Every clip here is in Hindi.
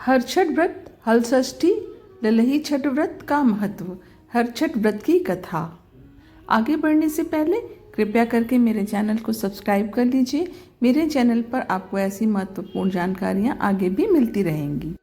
हर छठ व्रत हल षष्ठी ललही छठ व्रत का महत्व, हर छठ व्रत की कथा। आगे बढ़ने से पहले कृपया करके मेरे चैनल को सब्सक्राइब कर लीजिए। मेरे चैनल पर आपको ऐसी महत्वपूर्ण जानकारियाँ आगे भी मिलती रहेंगी।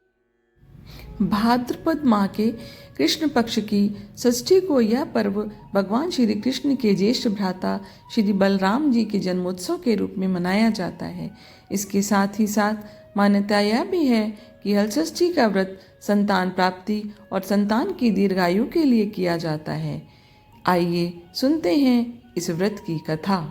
भाद्रपद माह के कृष्ण पक्ष की षष्ठी को यह पर्व भगवान श्री कृष्ण के ज्येष्ठ भ्राता श्री बलराम जी के जन्मोत्सव के रूप में मनाया जाता है। इसके साथ ही साथ मान्यता यह भी है कि हलषष्ठी का व्रत संतान प्राप्ति और संतान की दीर्घायु के लिए किया जाता है। आइए सुनते हैं इस व्रत की कथा।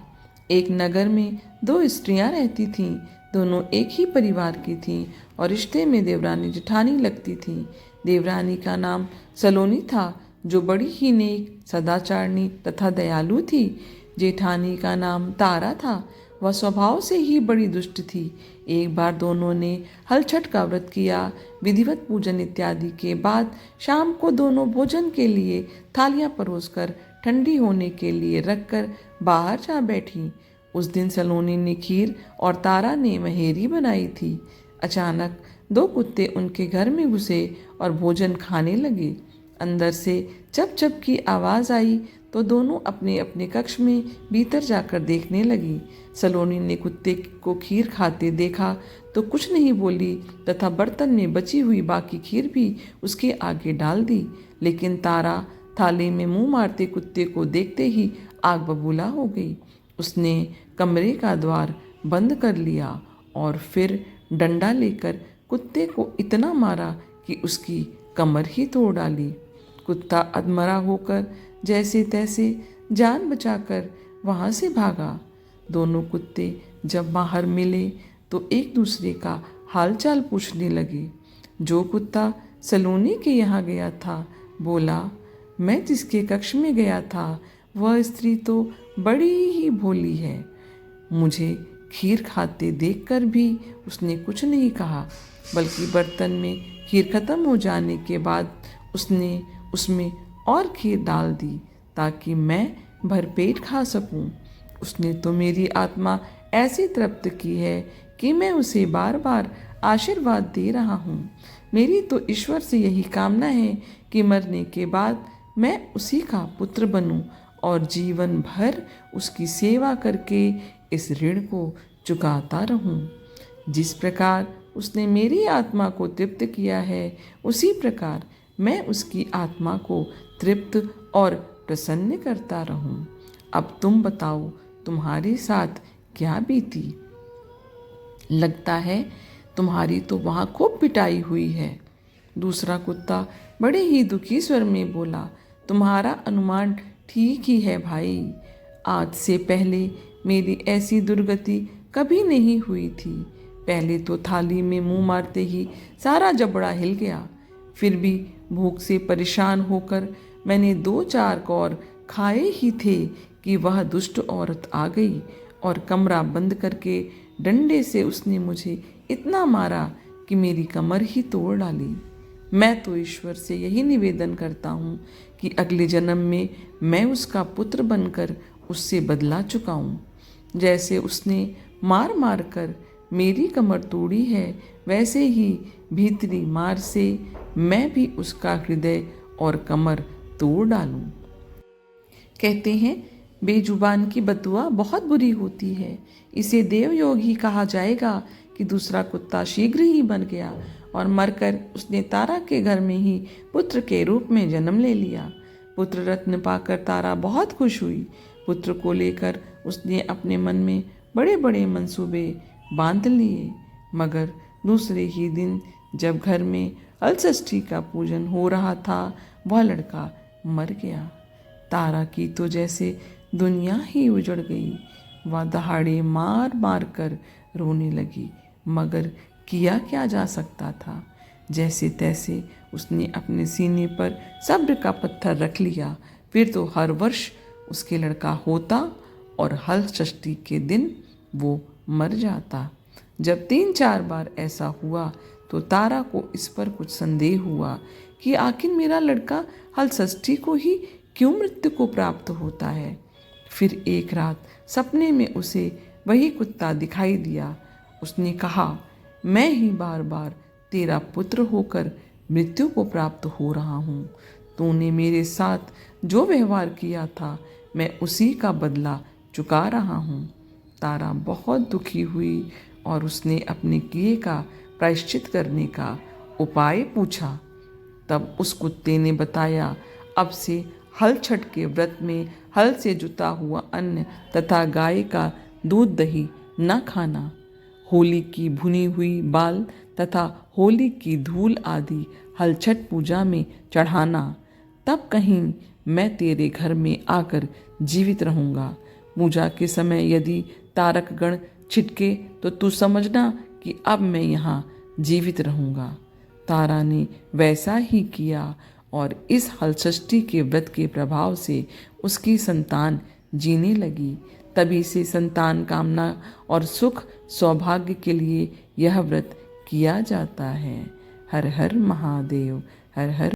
एक नगर में दो स्त्रियां रहती थीं। दोनों एक ही परिवार की थीं और रिश्ते में देवरानी जेठानी लगती थीं। देवरानी का नाम सलोनी था, जो बड़ी ही नेक, सदाचारणी तथा दयालु थी। जेठानी का नाम तारा था, वह स्वभाव से ही बड़ी दुष्ट थी। एक बार दोनों ने हल छठ का व्रत किया। विधिवत पूजन इत्यादि के बाद शाम को दोनों भोजन के लिए थालियां परोसकर ठंडी होने के लिए रखकर बाहर जा बैठी। उस दिन सलोनी ने खीर और तारा ने महेरी बनाई थी। अचानक दो कुत्ते उनके घर में घुसे और भोजन खाने लगे। अंदर से चप चप की आवाज़ आई तो दोनों अपने अपने कक्ष में भीतर जाकर देखने लगी। सलोनी ने कुत्ते को खीर खाते देखा तो कुछ नहीं बोली तथा बर्तन में बची हुई बाकी खीर भी उसके आगे डाल दी। लेकिन तारा थाली में मुंह मारते कुत्ते को देखते ही आग बबूला हो गई। उसने कमरे का द्वार बंद कर लिया और फिर डंडा लेकर कुत्ते को इतना मारा कि उसकी कमर ही तोड़ डाली। कुत्ता अधमरा होकर जैसे तैसे जान बचाकर वहाँ से भागा। दोनों कुत्ते जब बाहर मिले तो एक दूसरे का हालचाल पूछने लगे। जो कुत्ता सलोनी के यहाँ गया था बोला, मैं जिसके कक्ष में गया था वह स्त्री तो बड़ी ही भोली है। मुझे खीर खाते देखकर भी उसने कुछ नहीं कहा, बल्कि बर्तन में खीर खत्म हो जाने के बाद उसने उसमें और खीर डाल दी ताकि मैं भरपेट खा सकूं। उसने तो मेरी आत्मा ऐसी तृप्त की है कि मैं उसे बार बार आशीर्वाद दे रहा हूँ। मेरी तो ईश्वर से यही कामना है कि मरने के बाद मैं उसी का पुत्र बनूं और जीवन भर उसकी सेवा करके इस ऋण को चुकाता रहूं। जिस प्रकार उसने मेरी आत्मा को तृप्त किया है, उसी प्रकार मैं उसकी आत्मा को तृप्त और प्रसन्न करता रहूं। अब तुम बताओ, तुम्हारे साथ क्या बीती? लगता है तुम्हारी तो वहाँ खूब पिटाई हुई है। दूसरा कुत्ता बड़े ही दुखी स्वर में बोला, तुम्हारा अनुमान ठीक ही है भाई। आज से पहले मेरी ऐसी दुर्गति कभी नहीं हुई थी। पहले तो थाली में मुंह मारते ही सारा जबड़ा हिल गया। फिर भी भूख से परेशान होकर मैंने 2-4 कौर खाए ही थे कि वह दुष्ट औरत आ गई और कमरा बंद करके डंडे से उसने मुझे इतना मारा कि मेरी कमर ही तोड़ डाली। मैं तो ईश्वर से यही निवेदन करता हूँ कि अगले जन्म में मैं उसका पुत्र बनकर उससे बदला चुकाऊं। जैसे उसने मार मार कर मेरी कमर तोड़ी है, वैसे ही भीतरी मार से मैं भी उसका हृदय और कमर तोड़ डालूं। कहते हैं बेजुबान की बदुआ बहुत बुरी होती है। इसे देवयोग ही कहा जाएगा कि दूसरा कुत्ता शीघ्र ही बन गया और मरकर उसने तारा के घर में ही पुत्र के रूप में जन्म ले लिया। पुत्र रत्न पाकर तारा बहुत खुश हुई। पुत्र को लेकर उसने अपने मन में बड़े बड़े मंसूबे बांध लिए। मगर दूसरे ही दिन जब घर में हलषष्ठी का पूजन हो रहा था, वह लड़का मर गया। तारा की तो जैसे दुनिया ही उजड़ गई। वह दहाड़े मार मार कर रोने लगी, मगर किया क्या जा सकता था। जैसे तैसे उसने अपने सीने पर सब्र का पत्थर रख लिया। फिर तो हर वर्ष उसके लड़का होता और हलषष्ठी के दिन वो मर जाता। जब 3-4 बार ऐसा हुआ तो तारा को इस पर कुछ संदेह हुआ कि आखिर मेरा लड़का हलषष्ठी को ही क्यों मृत्यु को प्राप्त होता है। फिर एक रात सपने में उसे वही कुत्ता दिखाई दिया। उसने कहा, मैं ही बार बार तेरा पुत्र होकर मृत्यु को प्राप्त हो रहा हूँ। तूने मेरे साथ जो व्यवहार किया था मैं उसी का बदला चुका रहा हूँ। तारा बहुत दुखी हुई और उसने अपने किए का प्रायश्चित करने का उपाय पूछा। तब उस कुत्ते ने बताया, अब से हल छठ के व्रत में हल से जुता हुआ अन्न तथा गाय का दूध दही न खाना, होली की भुनी हुई बाल तथा होली की धूल आदि हल छठ पूजा में चढ़ाना, तब कहीं मैं तेरे घर में आकर जीवित रहूँगा। पूजा के समय यदि तारक गण छिटके तो तू समझना कि अब मैं यहाँ जीवित रहूँगा। तारा ने वैसा ही किया और इस हलषष्ठी के व्रत के प्रभाव से उसकी संतान जीने लगी। तभी से संतान कामना और सुख सौभाग्य के लिए यह व्रत किया जाता है। हर हर महादेव। हर हर